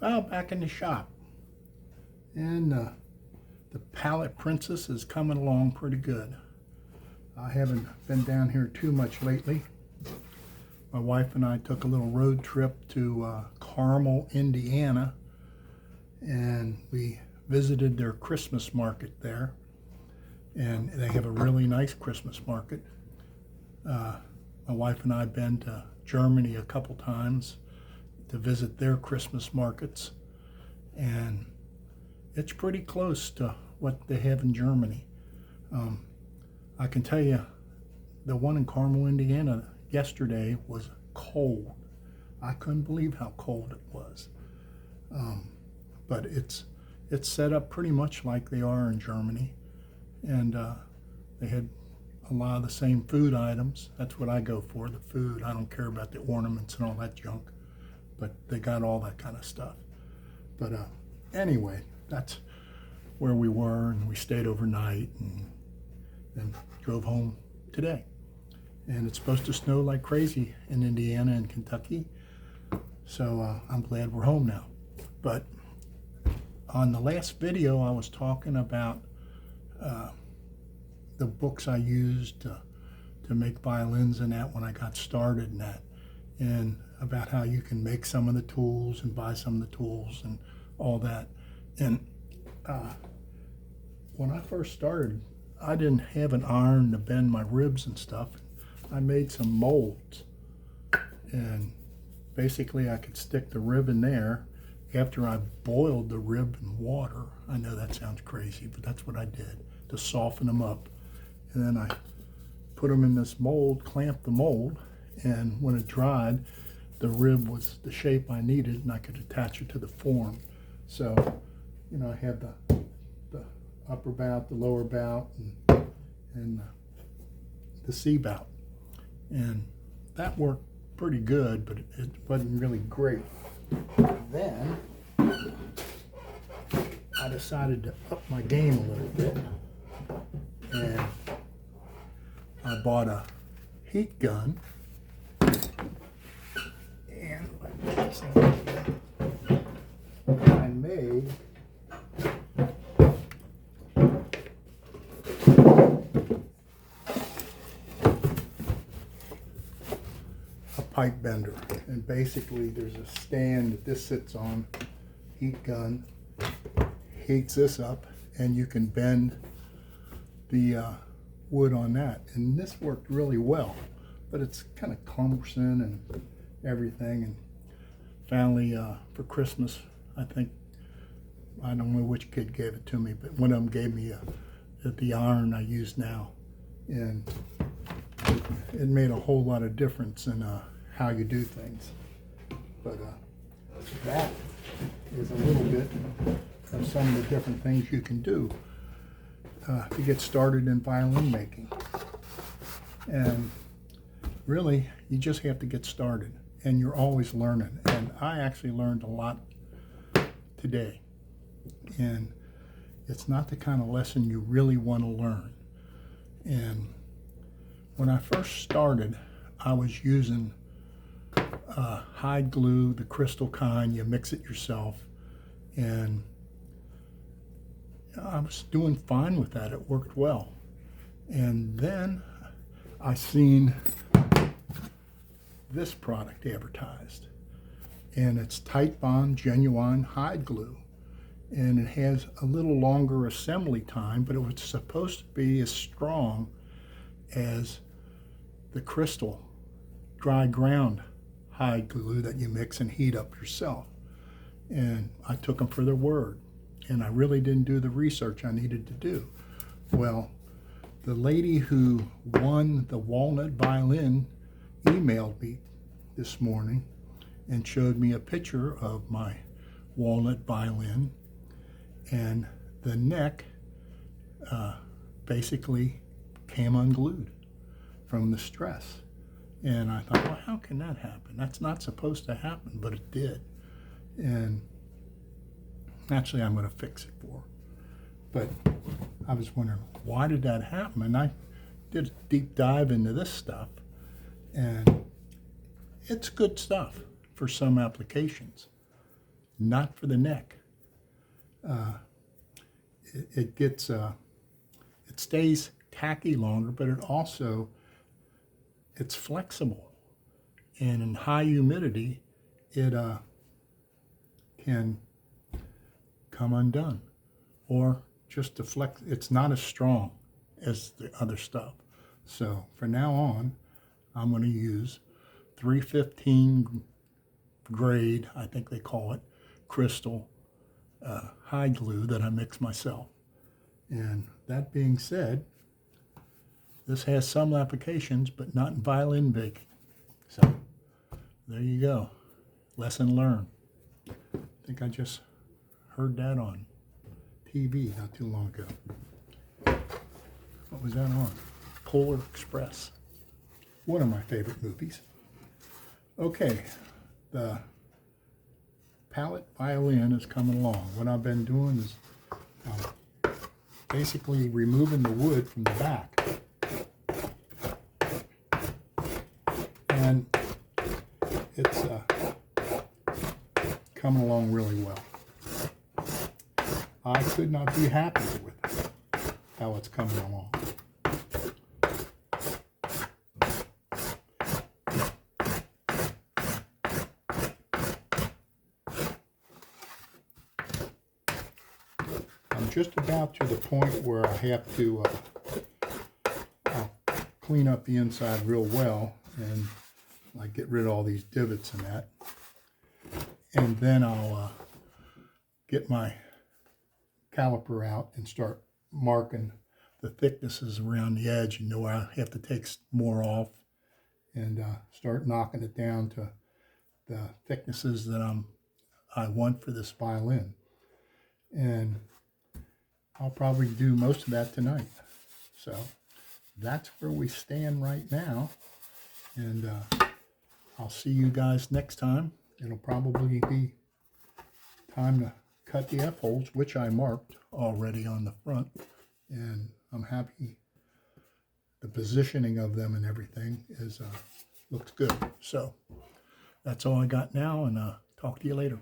Well, back in the shop. And the Pallet Princess is coming along pretty good. I haven't been down here too much lately. My wife and I took a little road trip to Carmel, Indiana, and we visited their Christmas market there. And they have a really nice Christmas market. My wife and I have been to Germany a couple times to visit their Christmas markets, and it's pretty close to what they have in Germany. I can tell you, the one in Carmel, Indiana, yesterday was cold. I couldn't believe how cold it was. But it's set up pretty much like they are in Germany, and they had a lot of the same food items. That's what I go for, the food. I don't care about the ornaments and all that junk, but they got all that kind of stuff. But anyway, that's where we were, and we stayed overnight and then drove home today. And it's supposed to snow like crazy in Indiana and Kentucky, so I'm glad we're home now. But on the last video, I was talking about the books I used to make violins and that when I got started in that, and about how you can make some of the tools and buy some of the tools and all that. And when I first started, I didn't have an iron to bend my ribs and stuff. I made some molds, and basically I could stick the rib in there after I boiled the rib in water. I know that sounds crazy, but that's what I did to soften them up. And then I put them in this mold, clamped the mold, and when it dried, the rib was the shape I needed, and I could attach it to the form. So, you know, I had the upper bout, the lower bout, and the C bout. And that worked pretty good, but it wasn't really great. Then I decided to up my game a little bit, and I bought a heat gun, and I made a pipe bender. And basically there's a stand that this sits on, heat gun, heats this up, and you can bend the wood on that. And this worked really well, but it's kind of cumbersome and everything. And finally, for Christmas, I think, I don't know which kid gave it to me, but one of them gave me the iron I use now, and it made a whole lot of difference in how you do things. But that is a little bit of some of the different things you can do to get started in violin making. And really, you just have to get started, and you're always learning. And I actually learned a lot today, and it's not the kind of lesson you really want to learn. And when I first started, I was using hide glue, the crystal kind. You mix it yourself, and I was doing fine with that. It worked well. And then I seen this product advertised, and it's Tight Bond Genuine Hide Glue, and it has a little longer assembly time, but it was supposed to be as strong as the crystal dry ground hide glue that you mix and heat up yourself. And I took them for their word, and I really didn't do the research I needed to do. Well, the lady who won the walnut violin emailed me this morning and showed me a picture of my walnut violin, and the neck basically came unglued from the stress. And I thought, well, how can that happen? That's not supposed to happen, but it did. And actually, I'm going to fix it for her. But I was wondering, why did that happen? And I did a deep dive into this stuff, and it's good stuff for some applications. not for the neck. It stays tacky longer, but it's flexible, and in high humidity it can come undone, or just deflect. It's not as strong as the other stuff. So from now on, I'm going to use 315 grade, I think they call it, crystal hide glue that I mix myself. And that being said, this has some applications, but not in violin baking. So there you go. Lesson learned. I think I just heard that on TV not too long ago. What was that on? Polar Express. One of my favorite movies. Okay, the Pallet violin is coming along. What I've been doing is basically removing the wood from the back. And it's coming along really well. I could not be happier with how it's coming along. I'm just about to the point where I have to clean up the inside real well and like get rid of all these divots and that. And then I'll get my caliper out and start marking the thicknesses around the edge. You know, I have to take more off and start knocking it down to the thicknesses that I want for this violin. And I'll probably do most of that tonight. So that's where we stand right now. And I'll see you guys next time. It'll probably be time to cut the F-holes, which I marked already on the front. And I'm happy the positioning of them and everything is looks good. So that's all I got now, and talk to you later.